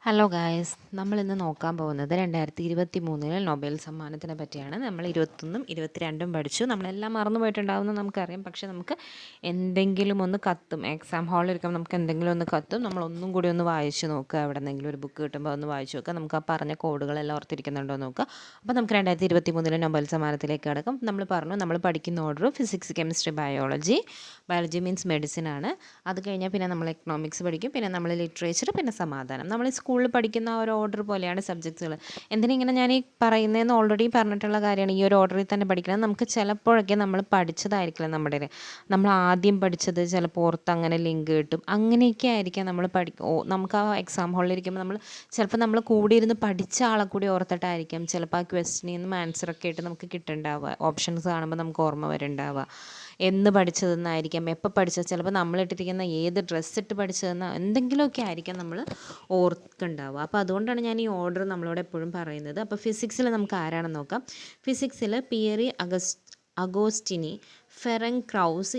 Hello guys, നമ്മളിന്ന് നോക്കാൻ പോകുന്നത് 2023 നൊബേൽ സമ്മാനത്തിനെ പറ്റിയാണ്. നമ്മൾ 21ഉം 22ഉം പഠിച്ചു. നമ്മളെല്ലാം മറന്നു പോയിട്ടുണ്ടാവുമെന്ന് നമുക്കറിയാം. പക്ഷേ നമുക്ക് എന്തെങ്കിലും ഒന്ന് കത്തും. എക്സാം ഹാളിൽ ഇരിക്കുമ്പോൾ നമുക്ക് എന്തെങ്കിലും ഒന്ന് കത്തും. നമ്മളൊന്നും കൂടി ഒന്ന് വായിച്ച് നോക്കുക. എവിടെന്നെങ്കിലും ഒരു ബുക്ക് കിട്ടുമ്പോൾ ഒന്ന് വായിച്ച് നോക്കുക. നമുക്ക് ആ പറഞ്ഞ കോഡുകളെല്ലാം ഓർത്തിരിക്കുന്നുണ്ടോ എന്ന് നോക്കുക. അപ്പോൾ നമുക്ക് 2023 നൊബേൽ സമ്മാനത്തിലേക്ക് കിടക്കും. നമ്മൾ പറഞ്ഞു നമ്മൾ പഠിക്കുന്ന order physics, chemistry, biology means medicine ആണ്. അത് കഴിഞ്ഞാൽ പിന്നെ നമ്മൾ എക്കണോമിക്സ് പഠിക്കും. പിന്നെ നമ്മൾ ലിറ്ററേച്ചർ, പിന്നെ സമാധാനം. നമ്മൾ സ്കൂളിൽ പഠിക്കുന്ന ആ ഒരു ഓർഡർ പോലെയാണ് സബ്ജക്ട്സുകൾ. എന്തിനിങ്ങനെ ഞാൻ ഈ പറയുന്നതെന്ന് ഓൾറെഡി പറഞ്ഞിട്ടുള്ള കാര്യമാണ്. ഈ ഒരു ഓർഡറിൽ തന്നെ പഠിക്കണം. നമുക്ക് ചിലപ്പോഴൊക്കെ നമ്മൾ പഠിച്ചതായിരിക്കില്ല നമ്മൾ ആദ്യം പഠിച്ചത് ചിലപ്പോൾ ഓർത്ത് അങ്ങനെ ലിങ്ക് കിട്ടും. അങ്ങനെയൊക്കെ ആയിരിക്കാം നമ്മൾ നമുക്ക് ആ എക്സാം ഹാളിലിരിക്കുമ്പോൾ ചിലപ്പോൾ നമ്മൾ കൂടി ഇരുന്ന് പഠിച്ച ആളെ കൂടി ഓർത്തിട്ടായിരിക്കാം ചിലപ്പോൾ ആ ക്വസ്റ്റിനിൽ നിന്നും ആൻസറൊക്കെ ആയിട്ട് നമുക്ക് കിട്ടുന്നുണ്ടാവുക. ഓപ്ഷൻസ് കാണുമ്പോൾ നമുക്ക് ഓർമ്മ വരുന്നുണ്ടാവുക. എന്ന് പഠിച്ചതെന്നായിരിക്കാം, എപ്പോൾ പഠിച്ചത്, ചിലപ്പോൾ നമ്മളിട്ടിരിക്കുന്ന ഏത് ഡ്രസ്സ് ഇട്ട് പഠിച്ചതെന്ന് എന്തെങ്കിലുമൊക്കെ ആയിരിക്കാം നമ്മൾ ഓർക്കുന്നുണ്ടാവുക. അപ്പോൾ അതുകൊണ്ടാണ് ഞാൻ ഈ ഓർഡർ നമ്മളോട് എപ്പോഴും പറയുന്നത്. അപ്പോൾ ഫിസിക്സിൽ നമുക്ക് ആരാണെന്ന് നോക്കാം. ഫിസിക്സിൽ Pierre Agostini, Ferenc Krausz,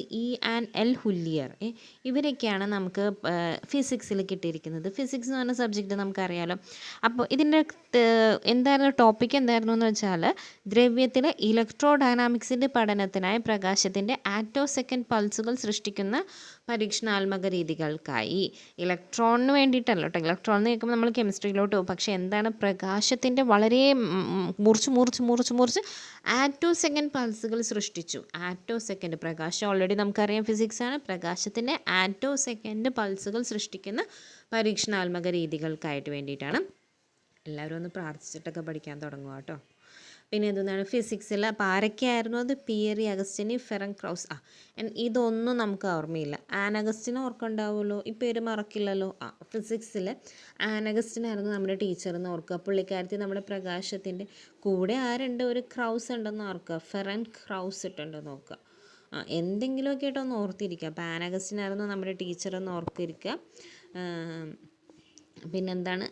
L'Huillier, ഇവരൊക്കെയാണ് നമുക്ക് ഫിസിക്സിൽ കിട്ടിയിരിക്കുന്നത്. ഫിസിക്സ് എന്ന് പറഞ്ഞ സബ്ജക്റ്റ് നമുക്കറിയാലോ. അപ്പോൾ ഇതിൻ്റെ എന്തായിരുന്നു ടോപ്പിക് എന്തായിരുന്നു എന്ന് വെച്ചാൽ, ദ്രവ്യത്തിലെ ഇലക്ട്രോ ഡൈനാമിക്സിൻ്റെ പഠനത്തിനായി പ്രകാശത്തിൻ്റെ ആറ്റോ സെക്കൻഡ് പൾസുകൾ സൃഷ്ടിക്കുന്ന പരീക്ഷണാത്മക രീതികൾക്കായി. ഇലക്ട്രോണിന് വേണ്ടിയിട്ടല്ല കേട്ടോ. ഇലക്ട്രോൺ എന്ന് കേൾക്കുമ്പോൾ നമ്മൾ കെമിസ്ട്രിയിലോട്ട് പോകും. പക്ഷേ എന്താണ്, പ്രകാശത്തിൻ്റെ വളരെ മുറിച്ച് ആറ്റോ സെക്കൻഡ് പൾസുകൾ സൃഷ്ടിച്ചു. ആറ്റോ സെക്കൻഡ് പ്രകാശം ഓൾറെഡി നമുക്കറിയാം ഫിസിക്സാണ്. പ്രകാശത്തിൻ്റെ ആറ്റോ സെക്കൻഡ് പൾസുകൾ സൃഷ്ടിക്കുന്ന പരീക്ഷണാത്മക രീതികൾക്കായിട്ട് വേണ്ടിയിട്ടാണ്. എല്ലാവരും ഒന്ന് പ്രാർത്ഥിച്ചിട്ടൊക്കെ പഠിക്കാൻ തുടങ്ങുക കേട്ടോ. പിന്നെ എന്താണ് ഫിസിക്സിൽ അപ്പോൾ ആരൊക്കെയായിരുന്നു അത്? പിയറി അഗസ്റ്റിനി, ഫെറങ് ക്രൗസ്. ഇതൊന്നും നമുക്ക് ഓർമ്മയില്ല. അഗസ്റ്റിനെ ഓർക്കുന്നുണ്ടാവുമല്ലോ, ഈ പേര് മറക്കില്ലല്ലോ. ഫിസിക്സിൽ അഗസ്റ്റിനായിരുന്നു നമ്മുടെ ടീച്ചറെന്ന് ഓർക്കുക. പുള്ളിക്കാരത്തി നമ്മുടെ പ്രകാശത്തിൻ്റെ കൂടെ ആരുണ്ട്? ഒരു ക്രൗസ് ഉണ്ടെന്ന് ഓർക്കുക. ഫെറങ് ക്രൗസ് ഇട്ടുണ്ടെന്ന് നോക്കുക. എന്തെങ്കിലുമൊക്കെ ആയിട്ടൊന്ന് ഓർത്തിരിക്കുക. അപ്പോൾ അഗസ്റ്റിനായിരുന്നു നമ്മുടെ ടീച്ചറെന്ന് ഓർത്തിരിക്കുക. പിന്നെ എന്താണ്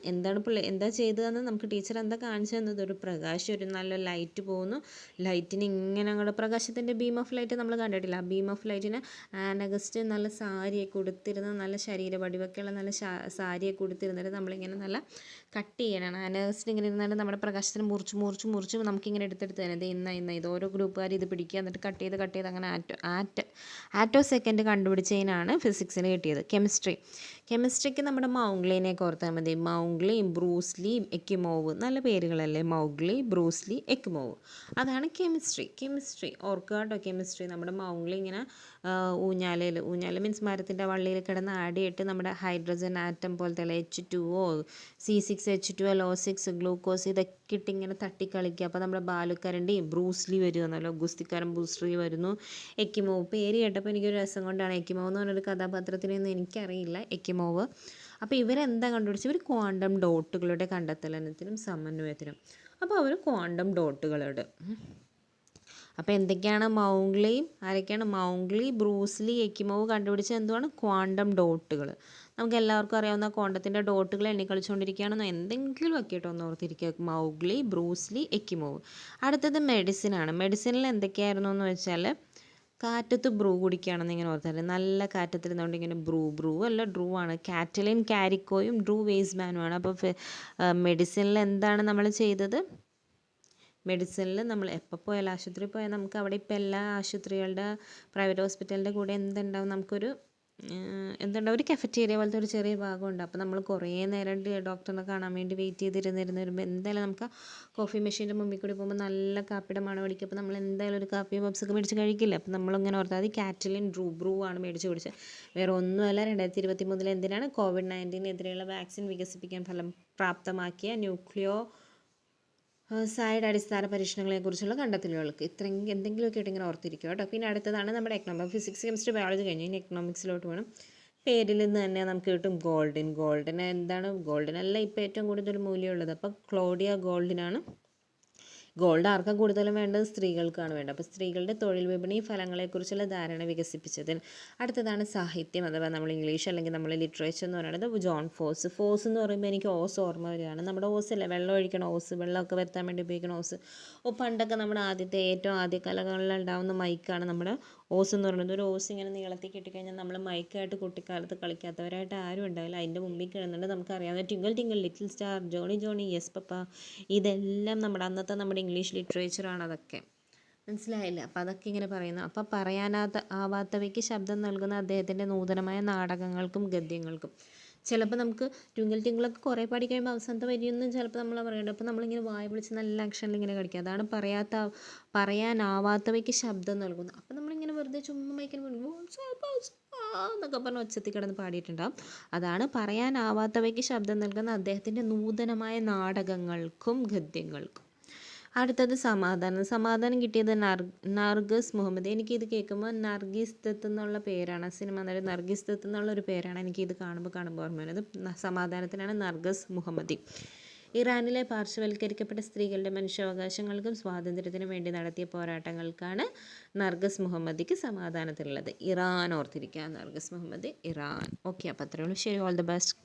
പുള്ളി എന്താ ചെയ്തതെന്ന് നമുക്ക് ടീച്ചർ എന്താ കാണിച്ചു തന്നത്? ഒരു പ്രകാശം, ഒരു നല്ല ലൈറ്റ് പോകുന്നു. ലൈറ്റിന് ഇങ്ങനെ അങ്ങോട്ട്, പ്രകാശത്തിൻ്റെ ബീം ഓഫ് ലൈറ്റ് നമ്മൾ കണ്ടിട്ടില്ല. ആ ബീം ഓഫ് ലൈറ്റിന് അഗസ്റ്റ് നല്ല സാരിയൊക്കെ ഉടുത്തിരുന്ന, നല്ല ശരീര വടിവൊക്കെയുള്ള നല്ല സാരിയൊക്കെ ഉടുത്തിരുന്നിട്ട് നമ്മളിങ്ങനെ നല്ല കട്ട് ചെയ്യണം. അഗസ്റ്റ് ഇങ്ങനെ ഇരുന്നിട്ട് നമ്മുടെ പ്രകാശത്തിന് മുറിച്ച് നമുക്കിങ്ങനെ എടുത്തെടുത്ത് തന്നെ ഇന്ന ഇത് ഓരോ ഗ്രൂപ്പുകാർ ഇത് പിടിക്കുക, എന്നിട്ട് കട്ട് ചെയ്ത് അങ്ങനെ ആറ്റോ സെക്കൻഡ് കണ്ടുപിടിച്ചതിനാണ് ഫിസിക്സിന് കിട്ടിയത്. കെമിസ്ട്രിക്ക് നമ്മുടെ മൗഗ്ലിനെയൊക്കെ ഓർത്താൽ മതി. മൗഗ്ലി, ബ്രൂസ്ലി, എക്കിമോവ്, നല്ല പേരുകളല്ലേ. മൗഗ്ലി, ബ്രൂസ്ലി, എക്കിമോവ്, അതാണ് കെമിസ്ട്രി ഓർക്കുക കേട്ടോ. കെമിസ്ട്രി നമ്മുടെ മൗഗ്ലി ഇങ്ങനെ ഊഞ്ഞാല മീൻസ് മരത്തിൻ്റെ വള്ളിയിൽ കിടന്ന് ആടിയിട്ട് നമ്മുടെ ഹൈഡ്രജൻ ആറ്റം പോലത്തെ H2O, C6H12, O6, ഗ്ലൂക്കോസ്, ഇതൊക്കെ ഇട്ട് ഇങ്ങനെ തട്ടിക്കളിക്കുക. അപ്പോൾ നമ്മുടെ ബാലുക്കരണ്ടി ബ്രൂസ്ലി വരുമെന്നല്ലോ, ഗുസ്തിക്കാരൻ ബ്രൂസ്ലി വരുന്നു. എക്കിമോവ് പേര് കേട്ടപ്പോൾ എനിക്കൊരു രസം കൊണ്ടാണ്. എക്കിമോവ് എന്ന് പറഞ്ഞൊരു കഥാപാത്രത്തിനൊന്നും എനിക്കറിയില്ല. എക്കിമോവ്. അപ്പോൾ ഇവരെന്താ കണ്ടുപിടിച്ചത്? ഇവർ ക്വാണ്ടം ഡോട്ടുകളുടെ കണ്ടെത്തലിനും സമന്വയത്തിനും. അപ്പോൾ അവർ ക്വാണ്ടം ഡോട്ടുകളുടെ അപ്പോൾ എന്തൊക്കെയാണ് ആരൊക്കെയാണ് മൗഗ്ലി, ബ്രൂസ്ലി, എക്കിമോവ് കണ്ടുപിടിച്ചത്? എന്തുവാണ്? ക്വാണ്ടം ഡോട്ടുകൾ. നമുക്ക് എല്ലാവർക്കും അറിയാവുന്ന ക്വാണ്ടത്തിൻ്റെ ഡോട്ടുകൾ എണ്ണിക്കളിച്ചുകൊണ്ടിരിക്കുകയാണെന്നോ എന്തെങ്കിലും ഒക്കെ കേട്ടോ ഒന്ന് ഓർത്തിരിക്കുക. Mowgli, Bruce Lee, എക്കിമോവ്. അടുത്തത് മെഡിസിനാണ്. മെഡിസിനിൽ എന്തൊക്കെയായിരുന്നു എന്ന് വെച്ചാൽ, കാറ്റത്ത് ബ്രൂ കുടിക്കുകയാണെന്ന് ഇങ്ങനെ ഓർത്താൽ, നല്ല കാറ്റത്തിരുന്നുകൊണ്ട് ഇങ്ങനെ ബ്രൂ അല്ല ഡ്രൂ ആണ്. കാറ്റലിൻ കാരിക്കോയും ഡ്രൂ വെയ്സ്മാനുമാണ്. അപ്പോൾ മെഡിസിനിൽ എന്താണ് നമ്മൾ ചെയ്തത്? മെഡിസിനിൽ നമ്മൾ എപ്പോൾ പോയാലും ആശുപത്രിയിൽ പോയാൽ നമുക്ക് അവിടെ ഇപ്പോൾ എല്ലാ ആശുപത്രികളുടെ പ്രൈവറ്റ് ഹോസ്പിറ്റലിൻ്റെ കൂടെ എന്തുണ്ടാവും? നമുക്കൊരു ഒരു കഫറ്റേരിയ പോലത്തെ ഒരു ചെറിയ ഭാഗമുണ്ട്. അപ്പോൾ നമ്മൾ കുറേ നേരം ഡോക്ടറിനെ കാണാൻ വേണ്ടി വെയിറ്റ് ചെയ്തിരുന്ന് വരുമ്പോൾ എന്തായാലും നമുക്ക് കോഫി മെഷീൻ്റെ മുമ്പിൽ കൂടി പോകുമ്പോൾ നല്ല കാപ്പിയുടെ മണം അടിക്കും. അപ്പോൾ നമ്മൾ എന്തായാലും ഒരു കാപ്പി പപ്സൊക്കെ മേടിച്ച് കഴിക്കില്ല. അപ്പോൾ നമ്മളിങ്ങനെ ഓർത്താൽ മതി കാറ്റലിൻ ബ്രൂ ആണ് മേടിച്ച് കുടിച്ചത്. വേറെ ഒന്നുമല്ല, 2023 എന്തിനാണ്? COVID-19 വാക്സിൻ വികസിപ്പിക്കാൻ ഫലം പ്രാപ്തമാക്കിയ ന്യൂക്ലിയോ സൈഡ് അടിസ്ഥാന പരീക്ഷണങ്ങളെക്കുറിച്ചുള്ള കണ്ടെത്തലുകൾക്ക്. ഇത്രയും എന്തെങ്കിലുമൊക്കെ ആയിട്ട് ഇങ്ങനെ ഓർത്തിരിക്കുക കേട്ടോ. പിന്നെ അടുത്തതാണ് നമ്മുടെ എക്കണോമിക്സ്. ഫിസിക്സ്, കെമിസ്ട്രി, ബയോളജി കഴിഞ്ഞു. ഇനി എക്കണോമിക്സിലോട്ട് വേണം. പേരിൽ നിന്ന് തന്നെ നമുക്ക് കിട്ടും ഗോൾഡിന് എന്താണ്? ഗോൾഡിനല്ല ഇപ്പോൾ ഏറ്റവും കൂടുതൽ മൂല്യമുള്ളത്. അപ്പോൾ ക്ലോഡിയ ഗോൾഡിനാണ് ഗോൾഡ് ആർക്കാ കൂടുതലും വേണ്ടത്? സ്ത്രീകൾക്കാണ് വേണ്ടത്. അപ്പോൾ സ്ത്രീകളുടെ തൊഴിൽ വിപണി ഫലങ്ങളെക്കുറിച്ചുള്ള ധാരണ വികസിപ്പിച്ചതിന്. അടുത്തതാണ് സാഹിത്യം അഥവാ നമ്മൾ ഇംഗ്ലീഷ് അല്ലെങ്കിൽ നമ്മൾ ലിറ്ററേച്ചർ എന്ന് പറയുന്നത് ജോൺ ഫോസ്. ഫോസ് എന്ന് പറയുമ്പോൾ എനിക്ക് ഓസ് ഓർമ്മ വരികയാണ്. നമ്മുടെ ഓസല്ലേ, വെള്ളം ഒഴിക്കണ ഓസ്, വെള്ളമൊക്കെ വരുത്താൻ വേണ്ടി ഉപയോഗിക്കണ ഓസ്. പണ്ടൊക്കെ നമ്മുടെ ഏറ്റവും ആദ്യ കാലങ്ങളിൽ ഉണ്ടാകുന്ന മൈക്കാണ് നമ്മുടെ ഓസ് എന്ന് പറയുന്നത്. ഒരു ഓസ് ഇങ്ങനെ നീളത്തിൽ കിട്ടിക്കഴിഞ്ഞാൽ നമ്മൾ മൈക്കായിട്ട് കുട്ടിക്കാലത്ത് കളിക്കാത്തവരായിട്ട് ആരും ഉണ്ടാവില്ല. അതിൻ്റെ മുമ്പിൽ കിടന്നുകൊണ്ട് നമുക്കറിയാവുന്ന twinkle twinkle little star, Johnny Johnny, yes papa, ഇതെല്ലാം നമ്മുടെ ഇംഗ്ലീഷ് ലിറ്ററേച്ചറാണ് അതൊക്കെ. മനസ്സിലായില്ല? അപ്പോൾ അതൊക്കെ ഇങ്ങനെ പറയുന്നു. അപ്പോൾ ആവാത്തവയ്ക്ക് ശബ്ദം നൽകുന്ന അദ്ദേഹത്തിൻ്റെ നൂതനമായ നാടകങ്ങൾക്കും ഗദ്യങ്ങൾക്കും. ചിലപ്പോൾ നമുക്ക് ട്വിങ്കിൾ ടിങ്കിളൊക്കെ കുറേ പാടി കഴിയുമ്പോൾ അവസാനത്തെ വരിയൊന്നും ചിലപ്പോൾ നമ്മൾ പറയേണ്ടത്. അപ്പോൾ നമ്മളിങ്ങനെ വായ പൊളിച്ച് നല്ല അക്ഷരത്തിൽ ഇങ്ങനെ കളിക്കുക. അതാണ് പറയാനാവാത്തവയ്ക്ക് ശബ്ദം നൽകുന്നു. അപ്പോൾ നമ്മളിങ്ങനെ വെറുതെ ചുമ്മാ മൈക്കിന് എന്നൊക്കെ പറഞ്ഞ് ഒച്ചത്തിൽ കിടന്ന് പാടിയിട്ടുണ്ടാകും. അതാണ് പറയാനാവാത്തവയ്ക്ക് ശബ്ദം നൽകുന്ന അദ്ദേഹത്തിൻ്റെ നൂതനമായ നാടകങ്ങൾക്കും ഗദ്യങ്ങൾക്കും. അടുത്തത് സമാധാനം കിട്ടിയത് നർഗസ് മുഹമ്മദ്. എനിക്കിത് കേൾക്കുമ്പോൾ നർഗീസ് ദത്ത് എന്നുള്ള പേരാണ്, സിനിമ നടി നർഗീസ് ദത്ത് എന്നുള്ളൊരു പേരാണ് എനിക്കിത് കാണുമ്പോൾ ഓർമ്മ വരുന്നത്. സമാധാനത്തിനാണ് നർഗസ് മുഹമ്മദി. ഇറാനിലെ പാർശ്വവൽക്കരിക്കപ്പെട്ട സ്ത്രീകളുടെ മനുഷ്യാവകാശങ്ങൾക്കും സ്വാതന്ത്ര്യത്തിനും വേണ്ടി നടത്തിയ പോരാട്ടങ്ങൾക്കാണ് നർഗസ് മുഹമ്മദിക്ക് സമാധാനത്തിലുള്ളത്. ഇറാൻ ഓർത്തിരിക്കുക, നർഗസ് മുഹമ്മദ്, ഇറാൻ. ഓക്കെ, അപ്പോൾ അത്രയേ ഉള്ളൂ. ശരി, ഓൾ ദി ബെസ്റ്റ്.